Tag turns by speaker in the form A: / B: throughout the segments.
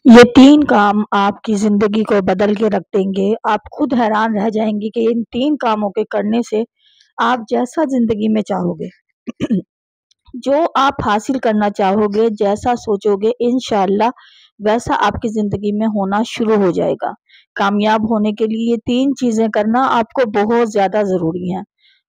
A: ये 3 काम आपकी ज़िंदगी को बदल के रख देंगे। आप खुद हैरान रह जाएँगी कि इन 3 कामों के करने से आप जैसा ज़िंदगी में चाहोगे, जो आप हासिल करना चाहोगे, जैसा सोचोगे इंशाअल्लाह वैसा आपकी ज़िंदगी में होना शुरू हो जाएगा। कामयाब होने के लिए ये 3 चीज़ें करना आपको बहुत ज़्यादा ज़रूरी हैं।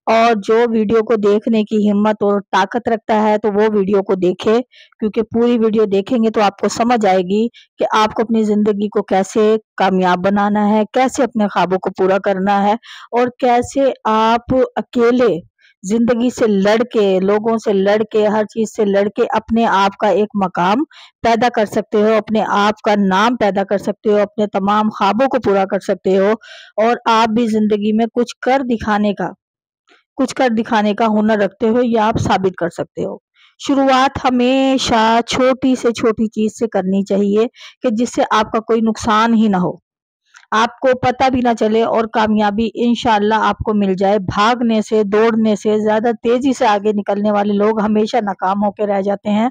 A: और जो वीडियो को देखने की हिम्मत और ताकत रखता है तो वो वीडियो को देखे, क्योंकि पूरी वीडियो देखेंगे तो आपको समझ आएगी कि आपको अपनी ज़िंदगी को कैसे कामयाब बनाना है, कैसे अपने ख्वाबों को पूरा करना है और कैसे आप अकेले ज़िंदगी से लड़ के, लोगों से लड़ के, हर चीज़ से लड़ के अपने आप का एक मकाम पैदा कर सकते हो, अपने आप का नाम पैदा कर सकते हो, अपने तमाम ख्वाबों को पूरा कर सकते हो और आप भी ज़िंदगी में कुछ कर दिखाने का हुनर रखते हो, ये आप साबित कर सकते हो। शुरुआत हमेशा छोटी से छोटी चीज़ से करनी चाहिए कि जिससे आपका कोई नुकसान ही ना हो, आपको पता भी ना चले और कामयाबी इंशाअल्लाह आपको मिल जाए। भागने से, दौड़ने से, ज़्यादा तेज़ी से आगे निकलने वाले लोग हमेशा नाकाम होके रह जाते हैं।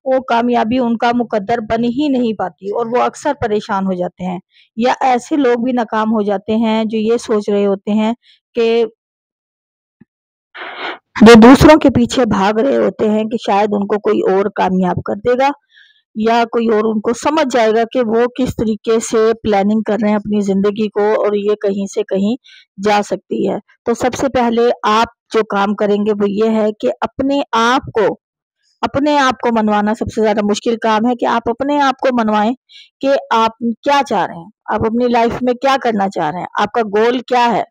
A: वो कामयाबी उनका मुकद्दर बन ही नहीं पाती और वो अक्सर परेशान हो जाते हैं। या ऐसे लोग भी नाकाम हो जाते हैं जो ये सोच रहे होते हैं कि जो दूसरों के पीछे भाग रहे होते हैं कि शायद उनको कोई और कामयाब कर देगा या कोई और उनको समझ जाएगा कि वो किस तरीके से प्लानिंग कर रहे हैं अपनी ज़िंदगी को और ये कहीं से कहीं जा सकती है। तो सबसे पहले आप जो काम करेंगे वो ये है कि अपने आप को मनवाना सबसे ज़्यादा मुश्किल काम है कि आप अपने आप को मनवाएँ कि आप क्या चाह रहे हैं? आप अपनी लाइफ़ में क्या करना चाह रहे हैं? आपका गोल क्या है?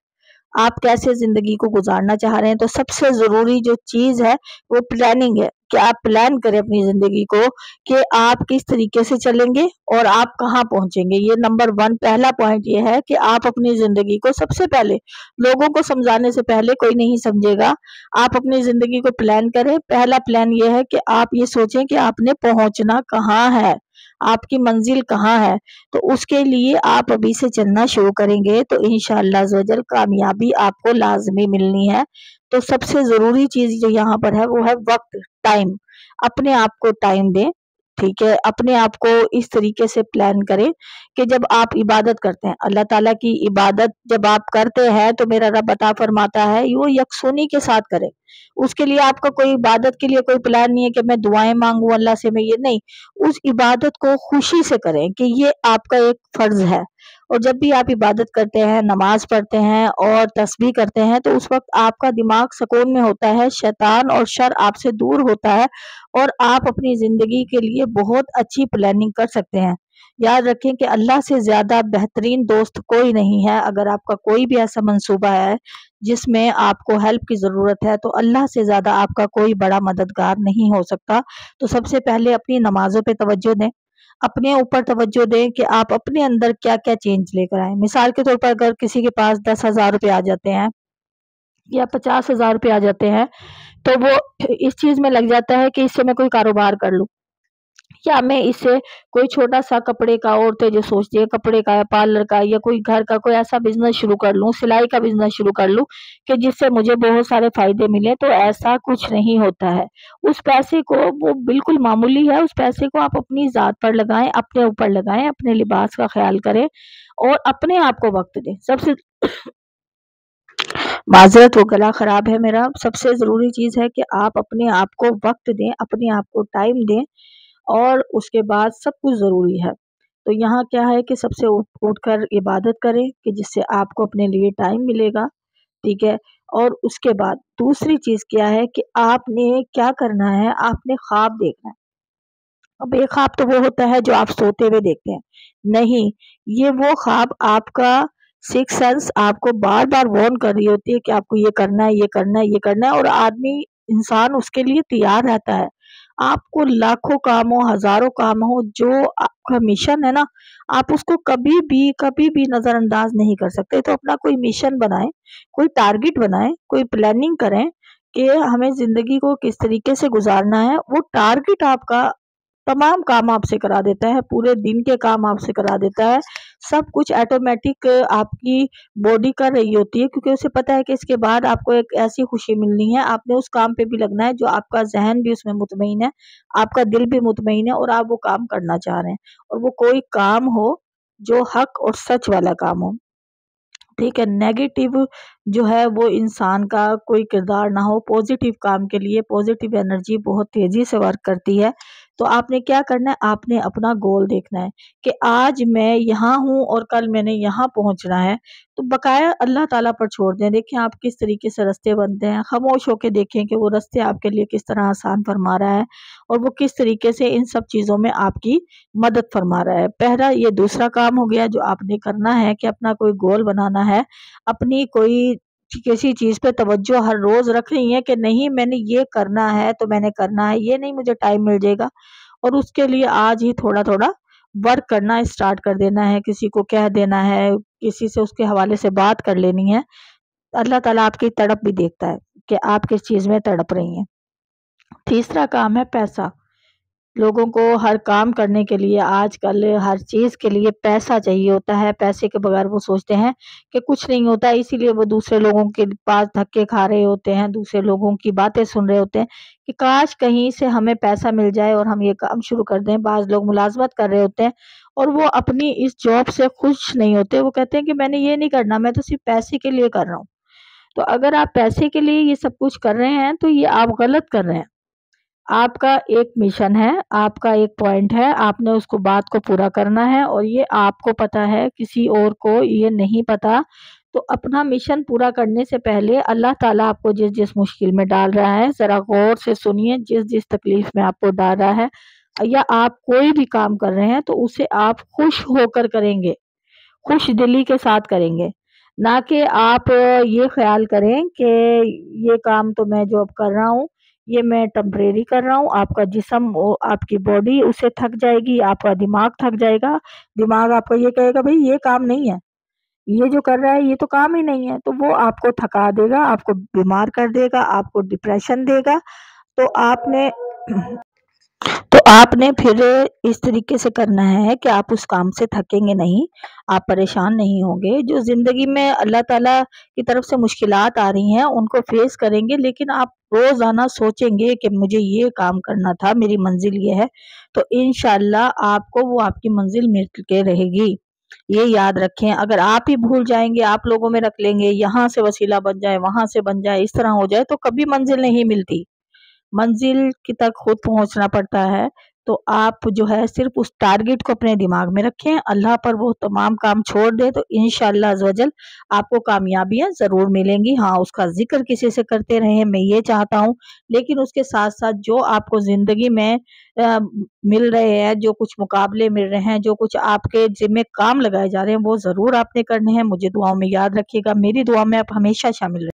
A: आप कैसे ज़िंदगी को गुज़ारना चाह रहे हैं, तो सबसे ज़रूरी जो चीज़ है वो प्लानिंग है कि आप प्लान करें अपनी ज़िंदगी को कि आप किस तरीके से चलेंगे और आप कहाँ पहुँचेंगे। ये नंबर 1 पहला पॉइंट ये है कि आप अपनी ज़िंदगी को सबसे पहले लोगों को समझाने से पहले, कोई नहीं समझेगा, आप अपनी ज़िंदगी को प्लान करें। पहला प्लान ये है कि आप ये सोचें कि आपने पहुँचना कहाँ है, आपकी मंज़िल कहाँ है। तो उसके लिए आप अभी से चलना शुरू करेंगे तो इंशाअल्लाह अज़्ज़वजल कामयाबी आपको लाज़मी मिलनी है। तो सबसे ज़रूरी चीज़ जो यहाँ पर है वो है वक़्त, टाइम। अपने आप को टाइम दें, ठीक है? अपने आप को इस तरीके से प्लान करें कि जब आप इबादत करते हैं, अल्लाह ताला की इबादत जब आप करते हैं तो मेरा रब अता फरमाता है वो यकसुनी के साथ करें। उसके लिए आपका कोई इबादत के लिए कोई प्लान नहीं है कि मैं दुआएँ माँगूँ अल्लाह से, मैं ये नहीं। उस इबादत को खुशी से करें कि ये आपका एक फ़र्ज़ है। और जब भी आप इबादत करते हैं, नमाज़ पढ़ते हैं और तस्बीह करते हैं तो उस वक़्त आपका दिमाग सुकून में होता है, शैतान और शर आपसे दूर होता है और आप अपनी ज़िंदगी के लिए बहुत अच्छी प्लानिंग कर सकते हैं। याद रखें कि अल्लाह से ज़्यादा बेहतरीन दोस्त कोई नहीं है। अगर आपका कोई भी ऐसा मंसूबा है जिसमें आपको हेल्प की ज़रूरत है, तो अल्लाह से ज़्यादा आपका कोई बड़ा मददगार नहीं हो सकता। तो सबसे पहले अपनी नमाज़ों पे तवज्जो दें, अपने ऊपर तवज्जो दें कि आप अपने अंदर क्या-क्या चेंज लेकर आएँ। मिसाल के तौर पर अगर किसी के पास 10,000 रुपए आ जाते हैं या 50,000 रुपए आ जाते हैं, तो वो इस चीज़ में लग जाता है कि इससे मैं कोई कारोबार कर लूँ या मैं इससे कोई छोटा-सा कपड़े का, औरतें जो सोचती है कपड़े का या पार्लर का या कोई घर का कोई ऐसा बिज़नेस शुरू कर लूँ, सिलाई का बिज़नेस शुरू कर लूँ कि जिससे मुझे बहुत सारे फ़ायदे मिलें, तो ऐसा कुछ नहीं होता है। उस पैसे को, वो बिल्कुल मामूली है, उस पैसे को आप अपनी ज़ात पर लगाएँ, अपने ऊपर लगाएँ, अपने लिबास का ख़्याल करें और अपने आप को वक़्त दें। सबसे माज़रत, वो गला ख़राब है मेरा। सबसे ज़रूरी चीज़ है कि आप अपने आप को वक़्त दें, अपने आप को टाइम दें और उसके बाद सब कुछ ज़रूरी है। तो यहाँ क्या है कि सबसे उठकर इबादत करें कि जिससे आपको अपने लिए टाइम मिलेगा, ठीक है? और उसके बाद दूसरी चीज़ क्या है कि आपने क्या करना है, आपने ख्वाब देखना है। अब एक ख्वाब तो वो होता है जो आप सोते हुए देखते हैं। नहीं, ये वो ख्वाब आपका सिक्स्थ सेंस आपको बार-बार वार्न कर रही होती है कि आपको ये करना है, ये करना है, ये करना है और आदमी, इंसान उसके लिए तैयार रहता है। आपको लाखों काम हो, हज़ारों काम हो, जो आपका मिशन है ना, आप उसको कभी भी नज़रअंदाज नहीं कर सकते। तो अपना कोई मिशन बनाएँ, कोई टारगेट बनाएँ, कोई प्लानिंग करें कि हमें ज़िंदगी को किस तरीके से गुज़ारना है। वो टारगेट आपका तमाम काम आपसे करा देता है, पूरे दिन के काम आपसे करा देता है। सब कुछ ऑटोमेटिक आपकी बॉडी कर रही होती है, क्योंकि उसे पता है कि इसके बाद आपको एक ऐसी खुशी मिलनी है। आपने उस काम पे भी लगना है जो आपका जहन भी उसमें मुतमईन है, आपका दिल भी मुतमईन है, और आप वो काम करना चाह रहे हैं, और वो कोई काम हो जो हक और सच वाला काम हो। ठीक है, नेगेटिव जो है वो इंसान का कोई किरदार ना हो। पॉजिटिव काम के लिए पॉजिटिव एनर्जी बहुत तेजी से वर्क करती है। तो आपने क्या करना है, आपने अपना गोल देखना है कि आज मैं यहाँ हूँ और कल मैंने यहाँ पहुँचना है। तो बकाया अल्लाह ताला पर छोड़ दें। देखें आप किस तरीके से रास्ते बनते हैं, खामोश होकर देखें कि वो रास्ते आपके लिए किस तरह आसान फरमा रहा है, और वो किस तरीके से इन सब चीज़ों में आपकी मदद फरमा रहा है। पहला ये दूसरा काम हो गया जो आपने करना है कि अपना कोई गोल बनाना है, अपनी कोई किसी चीज पे तवज्जो हर रोज रख रही है कि नहीं मैंने ये करना है तो मैंने करना है, ये नहीं मुझे टाइम मिल जाएगा, और उसके लिए आज ही थोड़ा थोड़ा वर्क करना स्टार्ट कर देना है, किसी को कह देना है, किसी से उसके हवाले से बात कर लेनी है। अल्लाह ताला आपकी तड़प भी देखता है कि आप किस चीज में तड़प रही हैं। तीसरा काम है पैसा। लोगों को हर काम करने के लिए आजकल हर चीज़ के लिए पैसा चाहिए होता है। पैसे के बगैर वो सोचते हैं कि कुछ नहीं होता, इसीलिए वो दूसरे लोगों के पास धक्के खा रहे होते हैं, दूसरे लोगों की बातें सुन रहे होते हैं कि काश कहीं से हमें पैसा मिल जाए और हम ये काम शुरू कर दें। बाज़ लोग मुलाजमत कर रहे होते हैं और वो अपनी इस जॉब से खुश नहीं होते। वो कहते हैं कि मैंने ये नहीं करना, मैं तो सिर्फ पैसे के लिए कर रहा हूँ। तो अगर आप पैसे के लिए ये सब कुछ कर रहे हैं तो ये आप गलत कर रहे हैं। आपका एक मिशन है, आपका एक पॉइंट है, आपने उसको बात को पूरा करना है, और ये आपको पता है, किसी और को ये नहीं पता। तो अपना मिशन पूरा करने से पहले अल्लाह ताला आपको जिस जिस मुश्किल में डाल रहा है ज़रा गौर से सुनिए। जिस जिस तकलीफ में आपको डाल रहा है, या आप कोई भी काम कर रहे हैं तो उसे आप खुश होकर करेंगे, खुश दिली के साथ करेंगे, ना कि आप ये ख्याल करें कि ये काम तो मैं जो अब कर रहा हूँ ये मैं टेम्परेरी कर रहा हूँ। आपका जिस्म आपकी बॉडी उससे थक जाएगी, आपका दिमाग थक जाएगा। दिमाग आपको ये कहेगा भाई ये काम नहीं है, ये जो कर रहा है ये तो काम ही नहीं है, तो वो आपको थका देगा, आपको बीमार कर देगा, आपको डिप्रेशन देगा। तो आपने तो आपने फिर इस तरीके से करना है कि आप उस काम से थकेंगे नहीं, आप परेशान नहीं होंगे। जो ज़िंदगी में अल्लाह ताला की तरफ से मुश्किलात आ रही हैं उनको फेस करेंगे, लेकिन आप रोज़ाना सोचेंगे कि मुझे ये काम करना था, मेरी मंजिल ये है। तो इंशाअल्लाह आपको वो आपकी मंजिल मिल के रहेगी। ये याद रखें। अगर आप ही भूल जाएंगे, आप लोगों में रख लेंगे, यहाँ से वसीला बन जाए, वहां से बन जाए, इस तरह हो जाए, तो कभी मंजिल नहीं मिलती। मंजिल की तक खुद पहुंचना पड़ता है। तो आप जो है सिर्फ उस टारगेट को अपने दिमाग में रखें, अल्लाह पर वो तमाम काम छोड़ दें, तो इंशाअल्लाह अज़्ज़वजल आपको कामयाबियां ज़रूर मिलेंगी। हाँ, उसका जिक्र किसी से करते रहें, मैं ये चाहता हूँ। लेकिन उसके साथ साथ जो आपको ज़िंदगी में मिल रहे हैं, जो कुछ मुकाबले मिल रहे हैं, जो कुछ आपके जिम्मे काम लगाए जा रहे हैं, वो ज़रूर आपने करने हैं। मुझे दुआओं में याद रखिएगा, मेरी दुआ में आप हमेशा शामिल रहें।